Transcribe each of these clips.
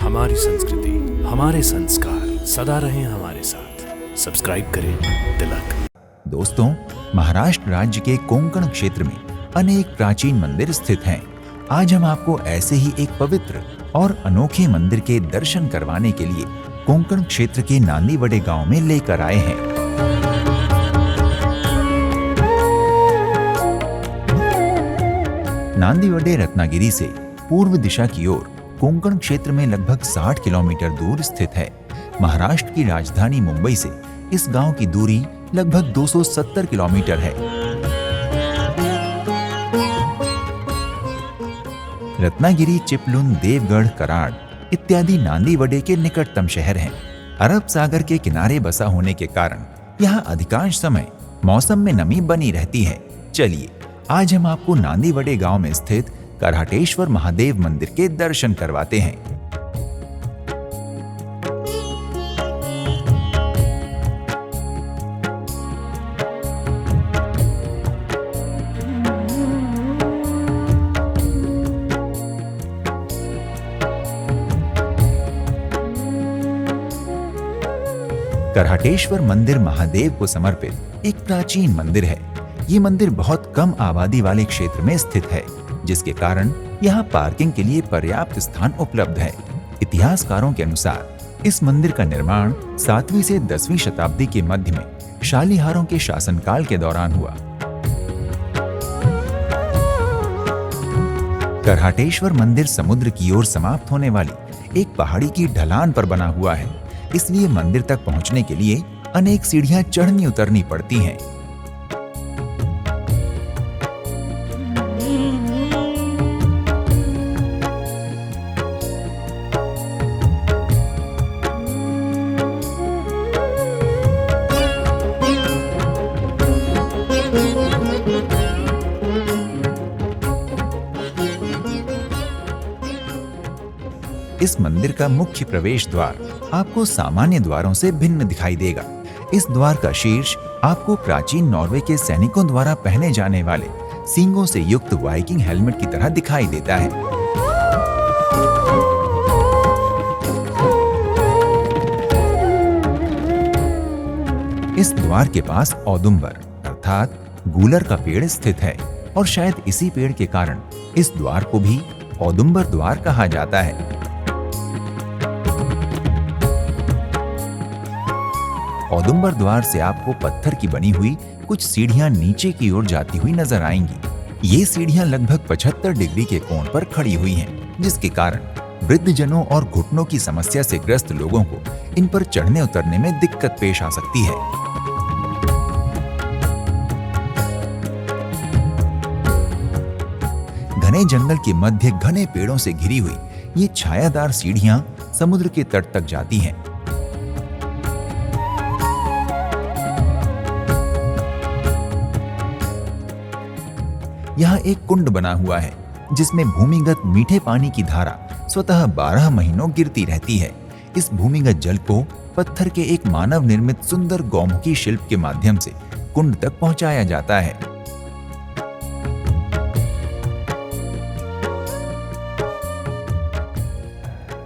हमारी संस्कृति, हमारे संस्कार सदा रहें हमारे साथ। सब्सक्राइब करें तिलक। दोस्तों, महाराष्ट्र राज्य के कोंकण क्षेत्र में अनेक प्राचीन मंदिर स्थित हैं। आज हम आपको ऐसे ही एक पवित्र और अनोखे मंदिर के दर्शन करवाने के लिए कोंकण क्षेत्र के नांदीवडे गांव में लेकर आए हैं। नांदीवडे रत्नागिरी से पूर्व दिशा की ओर कोंकण क्षेत्र में लगभग 60 किलोमीटर दूर स्थित है। महाराष्ट्र की राजधानी मुंबई से इस गांव की दूरी लगभग 270 किलोमीटर है। रत्नागिरी, चिपलुन, देवगढ़, कराड़ इत्यादि नांदीवडे के निकटतम शहर हैं। अरब सागर के किनारे बसा होने के कारण यहाँ अधिकांश समय मौसम में नमी बनी रहती है। चलिए, आज हम आपको नांदीवडे गांव में स्थित करहाटेश्वर महादेव मंदिर के दर्शन करवाते हैं। करहाटेश्वर मंदिर महादेव को समर्पित एक प्राचीन मंदिर है। ये मंदिर बहुत कम आबादी वाले क्षेत्र में स्थित है, जिसके कारण यहाँ पार्किंग के लिए पर्याप्त स्थान उपलब्ध है। इतिहासकारों के अनुसार इस मंदिर का निर्माण 7वीं से 10वीं शताब्दी के मध्य में शालिहारों के शासनकाल के दौरान हुआ। करहाटेश्वर मंदिर समुद्र की ओर समाप्त होने वाली एक पहाड़ी की ढलान पर बना हुआ है, इसलिए मंदिर तक पहुंचने के लिए अनेक सीढ़ियां चढ़नी उतरनी पड़ती हैं। इस मंदिर का मुख्य प्रवेश द्वार आपको सामान्य द्वारों से भिन्न दिखाई देगा। इस द्वार का शीर्ष आपको प्राचीन नॉर्वे के सैनिकों द्वारा पहने जाने वाले सींगों से युक्त वाइकिंग हेलमेट की तरह दिखाई देता है। इस द्वार के पास औदुंबर अर्थात गूलर का पेड़ स्थित है और शायद इसी पेड़ के कारण इस द्वार को भी औदुंबर द्वार कहा जाता है। औदुंबर द्वार से आपको पत्थर की बनी हुई कुछ सीढ़ियां नीचे की ओर जाती हुई नजर आएंगी। ये सीढ़ियां लगभग 75 डिग्री के कोण पर खड़ी हुई हैं, जिसके कारण वृद्धजनों और घुटनों की समस्या से ग्रस्त लोगों को इन पर चढ़ने उतरने में दिक्कत पेश आ सकती है। घने जंगल के मध्य घने पेड़ों से घिरी हुई ये छायादार सीढ़ियां समुद्र के तट तक जाती हैं। यहाँ एक कुंड बना हुआ है, जिसमें भूमिगत मीठे पानी की धारा स्वतः 12 महीनों गिरती रहती है। इस भूमिगत जल को पत्थर के एक मानव निर्मित सुंदर गौमुखी शिल्प के माध्यम से कुंड तक पहुंचाया जाता है।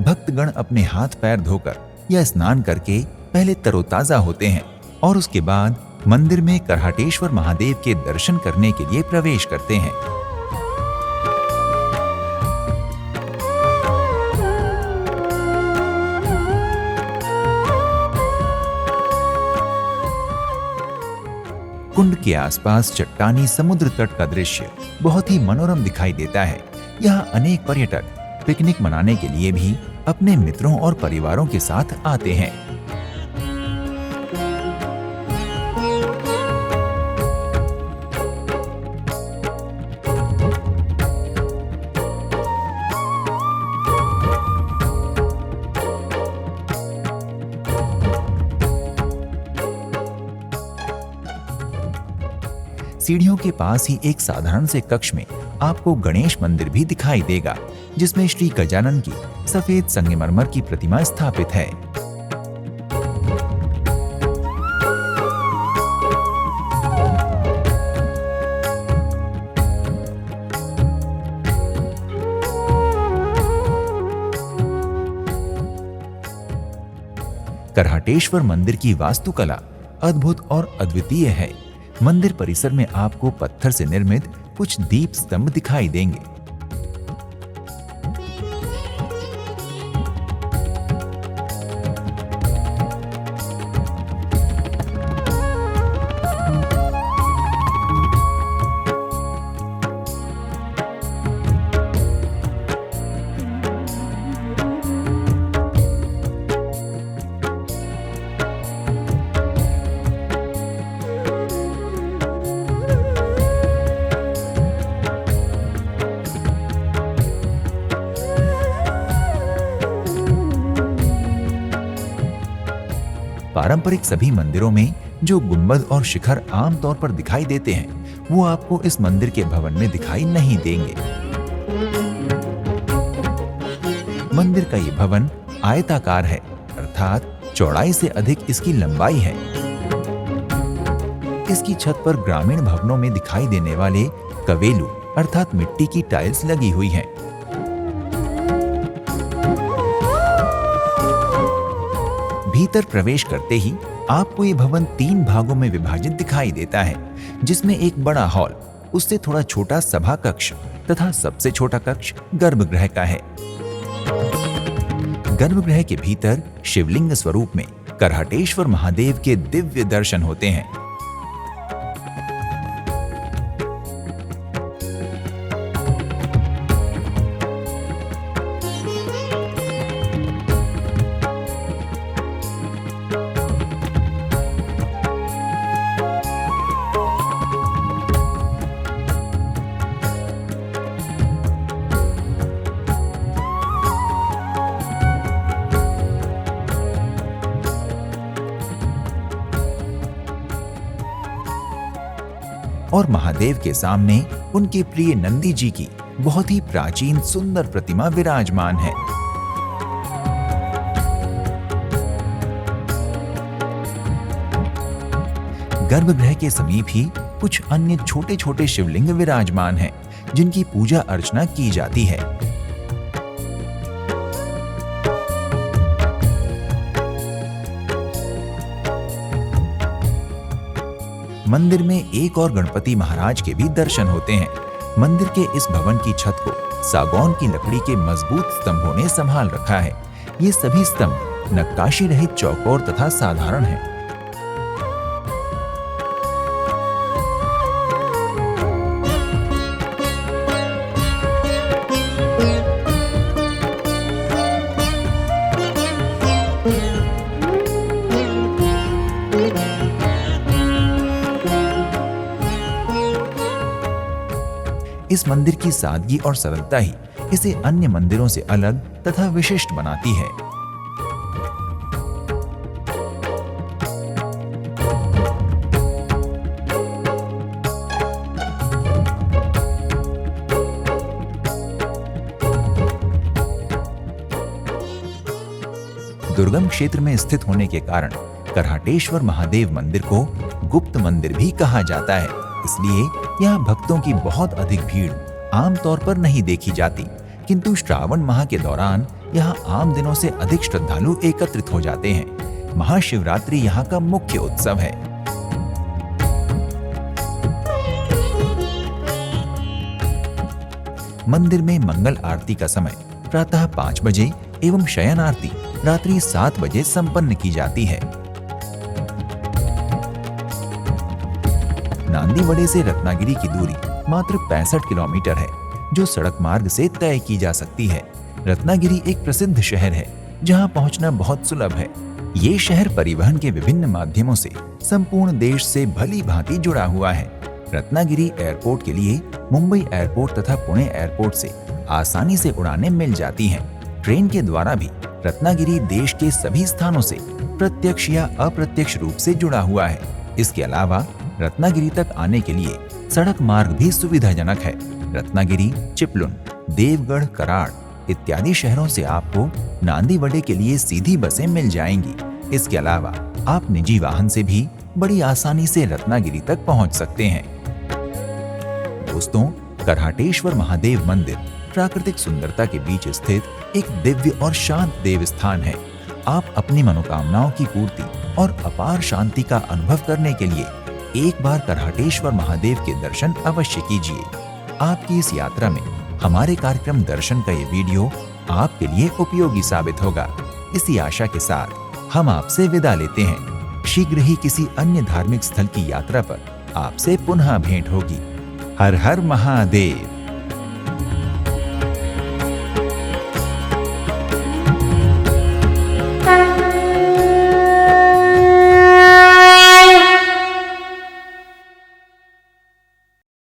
भक्तगण अपने हाथ पैर धोकर या स्नान करके पहले तरोताजा होते हैं और उसके बाद मंदिर में करहाटेश्वर महादेव के दर्शन करने के लिए प्रवेश करते हैं। कुंड के आसपास चट्टानी समुद्र तट का दृश्य बहुत ही मनोरम दिखाई देता है। यहाँ अनेक पर्यटक पिकनिक मनाने के लिए भी अपने मित्रों और परिवारों के साथ आते हैं। सीढ़ियों के पास ही एक साधारण से कक्ष में आपको गणेश मंदिर भी दिखाई देगा, जिसमें श्री गजानन की सफेद संगमरमर की प्रतिमा स्थापित है। करहाटेश्वर मंदिर की वास्तुकला अद्भुत और अद्वितीय है। मंदिर परिसर में आपको पत्थर से निर्मित कुछ दीप स्तंभ दिखाई देंगे। पारंपरिक सभी मंदिरों में जो गुंबद और शिखर आमतौर पर दिखाई देते हैं, वो आपको इस मंदिर के भवन में दिखाई नहीं देंगे। मंदिर का ये भवन आयताकार है, अर्थात चौड़ाई से अधिक इसकी लंबाई है। इसकी छत पर ग्रामीण भवनों में दिखाई देने वाले कवेलू अर्थात मिट्टी की टाइल्स लगी हुई हैं। भीतर प्रवेश करते ही आपको ये भवन 3 भागों में विभाजित दिखाई देता है, जिसमें एक बड़ा हॉल, उससे थोड़ा छोटा सभा कक्ष तथा सबसे छोटा कक्ष गर्भगृह का है। गर्भगृह के भीतर शिवलिंग स्वरूप में करहाटेश्वर महादेव के दिव्य दर्शन होते हैं। और महादेव के सामने उनके प्रिय नंदी जी की बहुत ही प्राचीन सुंदर प्रतिमा विराजमान है। गर्भगृह के समीप ही कुछ अन्य छोटे छोटे शिवलिंग विराजमान हैं, जिनकी पूजा अर्चना की जाती है। मंदिर में एक और गणपति महाराज के भी दर्शन होते हैं। मंदिर के इस भवन की छत को सागौन की लकड़ी के मजबूत स्तंभों ने संभाल रखा है। ये सभी स्तंभ नक्काशी रहित चौकोर तथा साधारण हैं। इस मंदिर की सादगी और सरलता ही इसे अन्य मंदिरों से अलग तथा विशिष्ट बनाती है। दुर्गम क्षेत्र में स्थित होने के कारण करहाटेश्वर महादेव मंदिर को गुप्त मंदिर भी कहा जाता है। इसलिए यहाँ भक्तों की बहुत अधिक भीड़ आमतौर पर नहीं देखी जाती, किंतु श्रावण माह के दौरान यहाँ आम दिनों से अधिक श्रद्धालु एकत्रित हो जाते हैं। महाशिवरात्रि यहाँ का मुख्य उत्सव है। मंदिर में मंगल आरती का समय प्रातः 5 बजे एवं शयन आरती रात्रि 7 बजे संपन्न की जाती है। नांदीवड़े से रत्नागिरी की दूरी मात्र 65 किलोमीटर है, जो सड़क मार्ग से तय की जा सकती है। रत्नागिरी एक प्रसिद्ध शहर है, जहां पहुंचना बहुत सुलभ है। ये शहर परिवहन के विभिन्न माध्यमों से संपूर्ण देश से भली भांति जुड़ा हुआ है। रत्नागिरी एयरपोर्ट के लिए मुंबई एयरपोर्ट तथा पुणे एयरपोर्ट से आसानी से उड़ानें मिल जाती हैं। ट्रेन के द्वारा भी रत्नागिरी देश के सभी स्थानों से प्रत्यक्ष या अप्रत्यक्ष रूप से जुड़ा हुआ है। इसके अलावा रत्नागिरी तक आने के लिए सड़क मार्ग भी सुविधाजनक है। रत्नागिरी, चिपलुन, देवगढ़, कराड़ इत्यादि शहरों से आपको नांदीवड़े के लिए सीधी बसें मिल जाएंगी। इसके अलावा आप निजी वाहन से भी बड़ी आसानी से रत्नागिरी तक पहुंच सकते हैं। दोस्तों, करहाटेश्वर महादेव मंदिर प्राकृतिक सुंदरता के बीच स्थित एक दिव्य और शांत देव स्थान है। आप अपनी मनोकामनाओं की पूर्ति और अपार शांति का अनुभव करने के लिए एक बार करहटेश्वर महादेव के दर्शन अवश्य कीजिए। आपकी इस यात्रा में हमारे कार्यक्रम दर्शन का ये वीडियो आपके लिए उपयोगी साबित होगा। इसी आशा के साथ हम आपसे विदा लेते हैं। शीघ्र ही किसी अन्य धार्मिक स्थल की यात्रा पर आपसे पुनः भेंट होगी। हर हर महादेव।